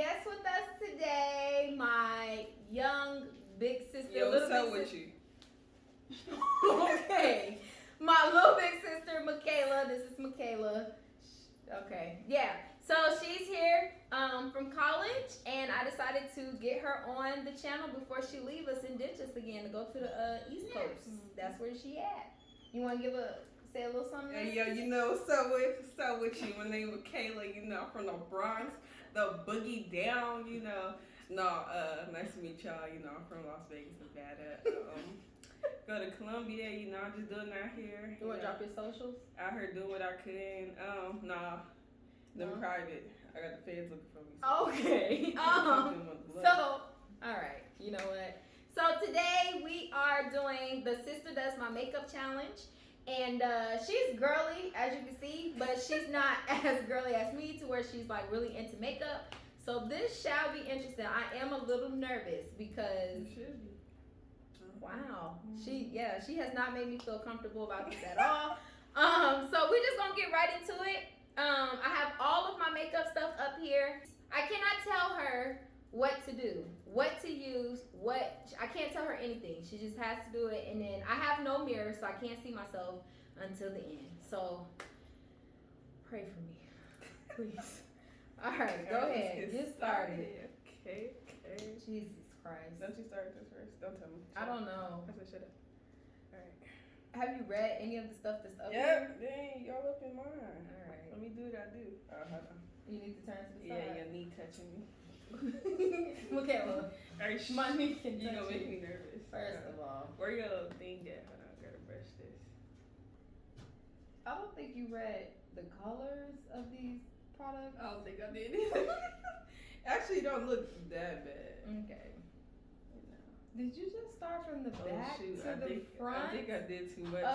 guest with us today, my young big sister. Yo, what's up with you? Okay. My little big sister, Michaela. This is Michaela. Okay. Yeah. So she's here from college, and I decided to get her on the channel before she leave us and ditch us again to go to the East Coast. That's where she at. You want to say a little something? Hey, yo, you know what's up with you? My name is Michaela. You know, I'm from the Bronx, the boogie down. You know, nice to meet y'all. You know, I'm from Las Vegas, Nevada. Go to Columbia. You know, I'm just doing out here. You want to drop your socials? Out here doing what I could. Them private. I got the feds looking for me. Okay. So, all right. You know what? So today we are doing the Sister Does My Makeup Challenge. And she's girly, as you can see, but she's not as girly as me to where she's like really into makeup. So this shall be interesting. I am a little nervous because wow, she has not made me feel comfortable about this at all. So we're just gonna get right into it. I have all of my makeup stuff up here. I cannot tell her what to do, what to use, I can't tell her anything. She just has to do it, and then I have no mirror, so I can't see myself until the end. So pray for me, please. All right, go ahead. Get started. Okay. Jesus Christ. Don't you start this first? Don't tell me. I don't know. I said shut up. All right. Have you read any of the stuff that's up here? here? Dang, y'all up in mine. All right. Let me do what I do. Hold on. You need to turn to the Yeah, side. your knee touching me. Michaela, my knee can you touch gonna make me nervous. First of all, where your thing at? Hold on, I gotta brush this. I don't think you read the colors of these products. I don't think I did either. Actually, it don't look that bad. Okay. Did you just start from the back to the front? I think I did too much.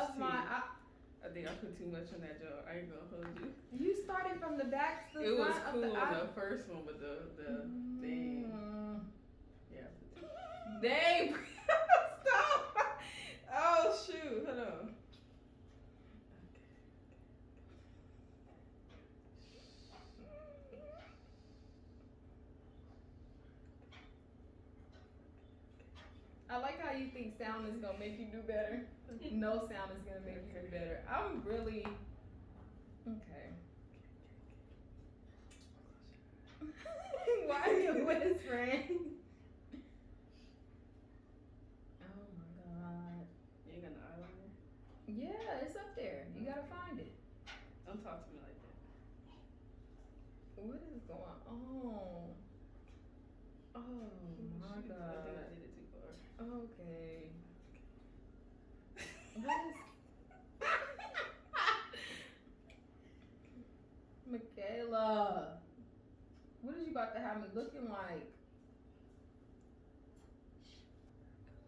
I think I put too much on that job. I ain't gonna hold you. You started from the back to the front. It was front cool of the on the first one, but the thing. Yeah. Dang! Stop! Oh shoot! Hold on. I like how you think sound is gonna make you do better. No sound is gonna make you do better. I'm really okay. Why are you whispering? Oh my god. You ain't got no eyeliner? Yeah, it's up there. You gotta find it. Don't talk to me like that. What is going on? Oh my god. I think I did it too far. Okay. What is Michaela? What is you about to have me looking like?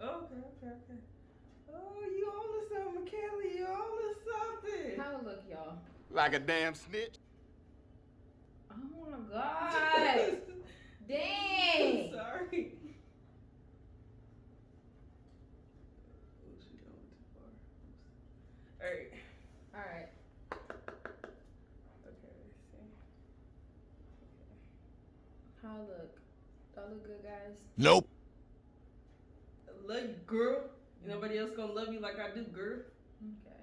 Okay. Oh, you on to something, Michaela. You on to something. How it look, y'all? Like a damn snitch. Oh my god. Dang. I'm sorry. Oh, she going too far. Alright. Okay, let's see. How I look? Do I look good, guys? Nope. Love you, girl. Nobody else gonna love you like I do, girl. Okay.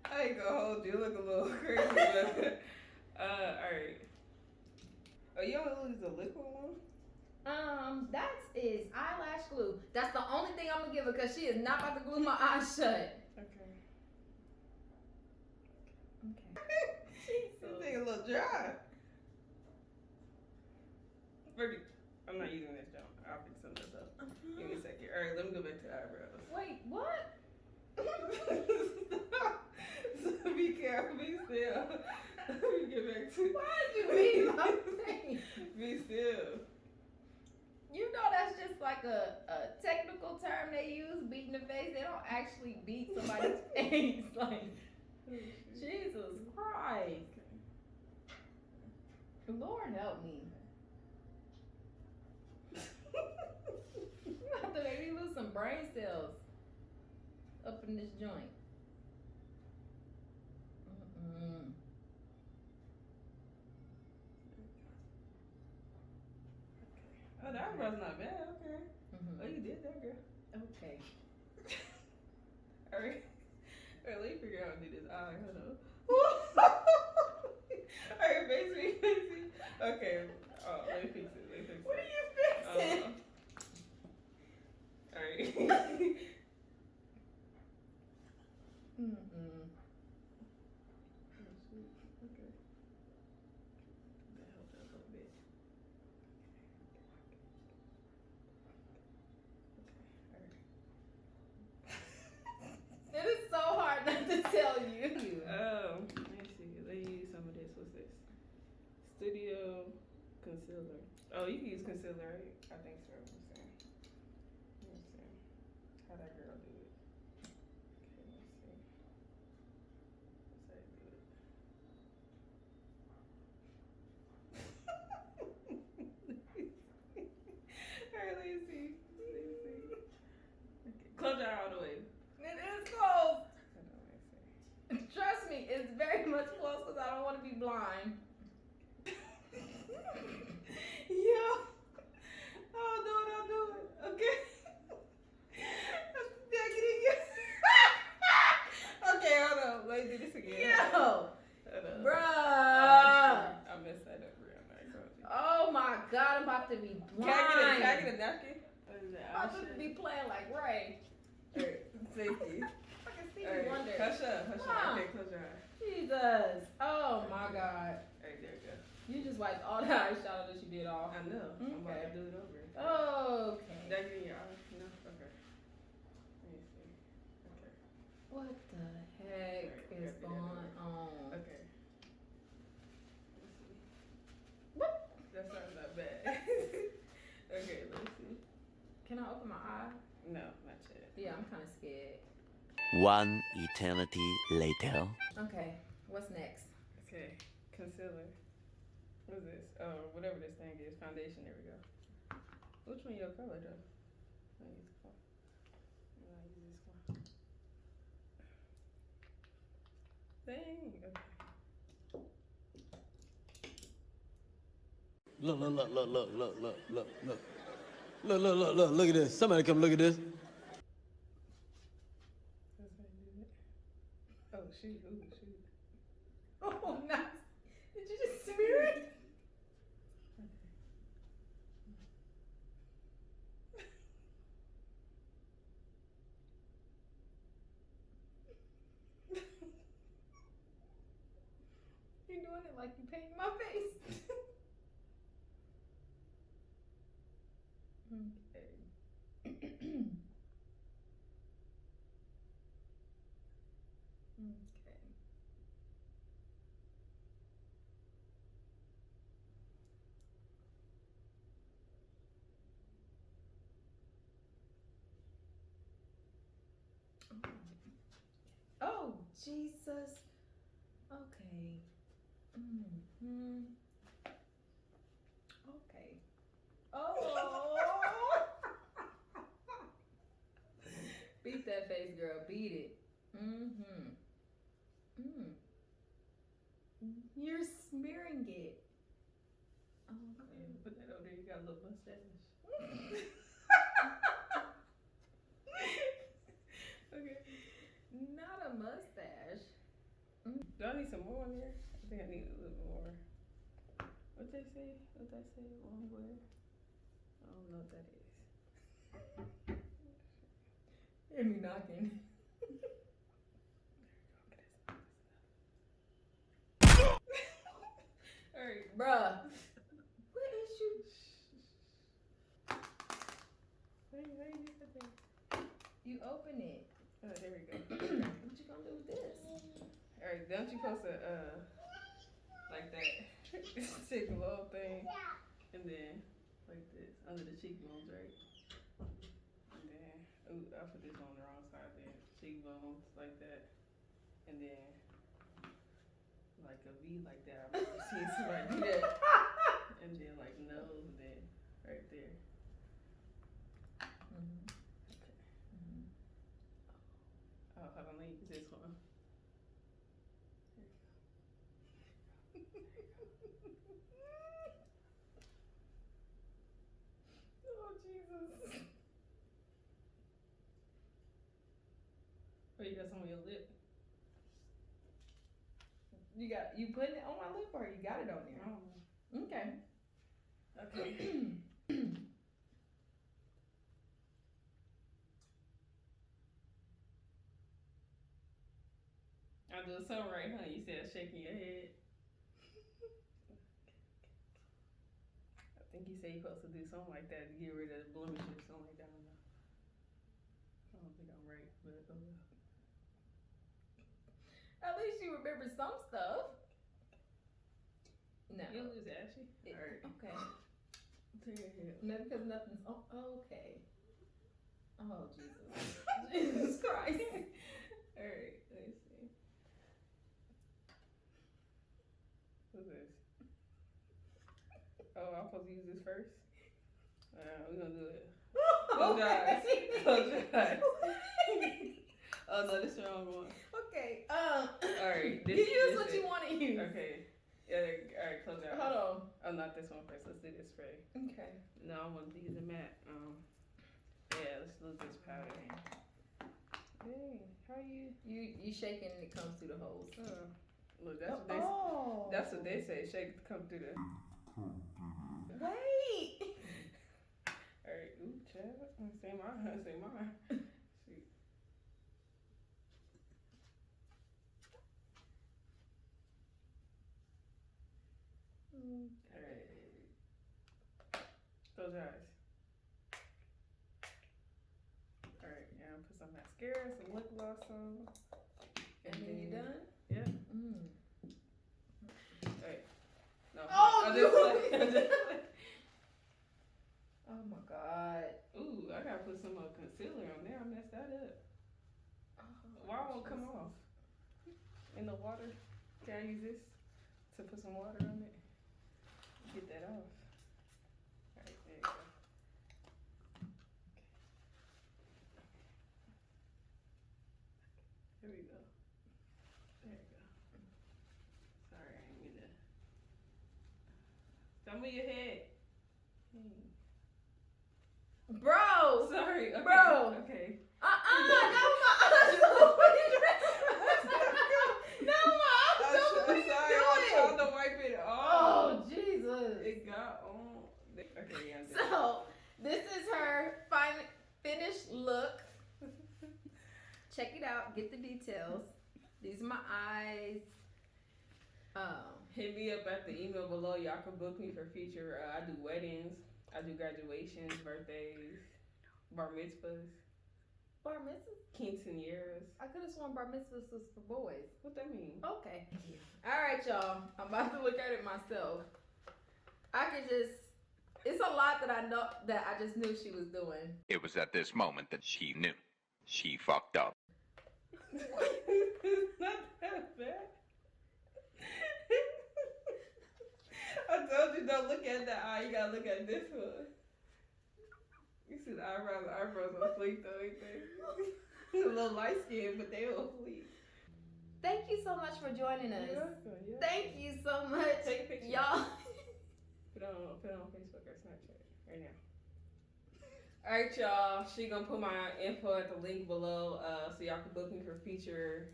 I ain't gonna hold you. You look a little crazy, but alright. Oh, you only use the liquid one? That is eyelash glue. That's the only thing I'm gonna give her because she is not about to glue my eyes shut. Okay. Jesus. This thing a little dry. I'm not using this, John. I'll fix some of this up. Give me a second. Alright, let me go back to the eyebrows. Wait, what? So be careful, be still. Let me get back to Why did you beat my face? Be still. You know that's just like a technical term they use, beating the face. They don't actually beat somebody's face. Like, Jesus Christ. Lord help me. You have to make me lose some brain cells up in this joint. Oh, that was not bad. Okay. Mm-hmm. Oh, you did that, girl. Okay. All right. All right, let me figure out how to do this. All right, hold on. All right, face me. Okay. Oh, let me fix it. What are you fixing? All right. Mm-mm. Okay. That helped out a little bit. It is so hard not to tell you. Let me see. Let me use some of this. What's this? Studio concealer. Oh, you can use concealer, right? I think so. Let me see. How that girl do it. Okay, let's see. Let's how you do it. Alright, let me see. Okay. Close your eye all the way. It is close. Hold on, let me see. Trust me, it's very much close because I don't want to be blind. Yeah. I'll do it. Okay. Okay, hold on. Let me do this again. Yo, Hold on. bruh. I messed that up real nice. Oh my God, I'm about to be blind. Can I get a napkin? I'm about to be playing like Ray. Alright, thank you. Fucking Stevie Alright, Wonder. hush up. Huh. Okay, close your eye. Jesus. Oh my God. Alright, there you go. You just wiped all the eyeshadow that you did off. I know. I'm about Okay. to do it over. Okay. Did I get in your eye? No? Okay. Let me see. Okay. What the heck is going on? Okay. Let's see. What? That's not bad. Okay, let's see. Can I open my eye? No, not yet. Yeah, I'm kind of scared. One eternity later. Okay, what's next? Okay, concealer. What is this? Oh, whatever this thing is. Foundation. There we go. Which one your color though? I use this one. I use this one. Dang. Okay. Look at this. Somebody come look at this. That's how you do it. Oh shoot! Ooh, shoot. Oh, nice. Did you just smear it? You're doing it like you painted my face. Okay. Okay. Oh, Jesus. Okay. Mm-hmm. Okay. Oh. Beat that face, girl. Beat it. Mm-hmm. Mm. You're smearing it. Okay. Put that over there. You got a little mustache. Okay. Not a mustache. Do I need some more in there? I think I need a little more. What they say? Long way. I don't know what that is. Hear me knocking. Alright. Bruh. What is you? How you do that thing? You open it. Oh, there we go. What you gonna do with this? Alright, don't you post a like that? Take a little thing and then like this under the cheekbones, right? And then ooh, I put this on the wrong side there. Cheekbones like that, and then like a V like that. I've never seen somebody do that. And then like nose, and then right there. Mm-hmm. Okay. Mm-hmm. Oh, hold on, let me use this one. you got some on your lip. You putting it on my lip or you got it on there? Okay. Okay. I do something right, huh? You said shaking your head. I think you said you're supposed to do something like that to get rid of the blemishes or something like that. I don't think I'm right, but At least you remember some stuff. No. you'll lose ashy. Alright. Okay. Turn your head. No, because nothing's. Oh, okay. Oh Jesus. Jesus Christ. Alright, let me see. What's this? Oh, I'm supposed to use this first? We're gonna do it. Close your eyes. Close your eyes. Oh no, this is the wrong one. Okay. Alright, You use what you want to use. Okay. Yeah, alright, close your eyes. Hold on. Oh, not this one first. Let's do this spray. Okay. No, I want to use a matte. Yeah, let's lose this powder. Dang, how you? You shaking and it comes through the holes. Look, that's what they. Oh. That's what they say. Shake to come through the. Wait. Alright, ooh, child. Say mine. Say mine. Shoot. Alright. Close your eyes. Alright, now put some mascara, some lip gloss on. And then you done? Yeah. Mm. Alright. No. Oh, I'll you- just play. Oh my God. Ooh, I gotta put some concealer on there. I messed that up. Why won't it come off? In the water? Can I use this to put some water on it? Get that off. Alright, there you go. Here we go. There you go. Sorry, I didn't mean to. Don't move your head. Bro. Sorry. Okay. Bro. Okay. No, my eyes open. No, my eyes open. What are you Sorry, I'm trying doing? to wipe it off. Oh, Jesus. It got on. Okay, yeah. So, this is her finished look. Check it out. Get the details. These are my eyes. Hit me up at the email below. Y'all can book me for future. I do weddings. I do graduations, birthdays, bar mitzvahs, Bar mitzvahs? quinceañeras. I could have sworn bar mitzvahs was for boys. What that mean? Okay. All right, y'all. I'm about to look at it myself. It's a lot that I know that I just knew she was doing. It was at this moment that she knew. She fucked up. It's not that bad. I told you don't look at the eye, you gotta look at this one. You see the eyebrows on fleek though, ain't they? A little light skin, but they on fleek. Thank you so much for joining us. You're welcome, yeah. Thank you so much. Take a picture. Y'all. Put it on Facebook or Snapchat right now. Alright, y'all. She gonna put my info at the link below, so y'all can book me for future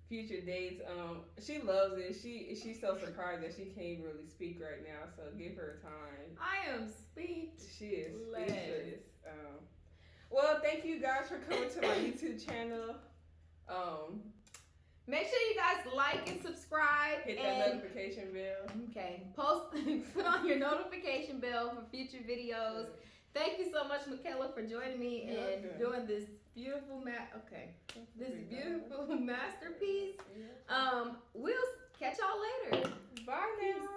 dates. She loves it. She's so surprised that she can't even really speak right now. So give her time. I am speechless. She is speechless. Well, thank you guys for coming to my YouTube channel. Make sure you guys like and subscribe. Hit that notification bell. Okay. Put on your notification bell for future videos. Thank you so much, Michaela, for joining me and doing this beautiful masterpiece. We'll catch y'all later. Bye now.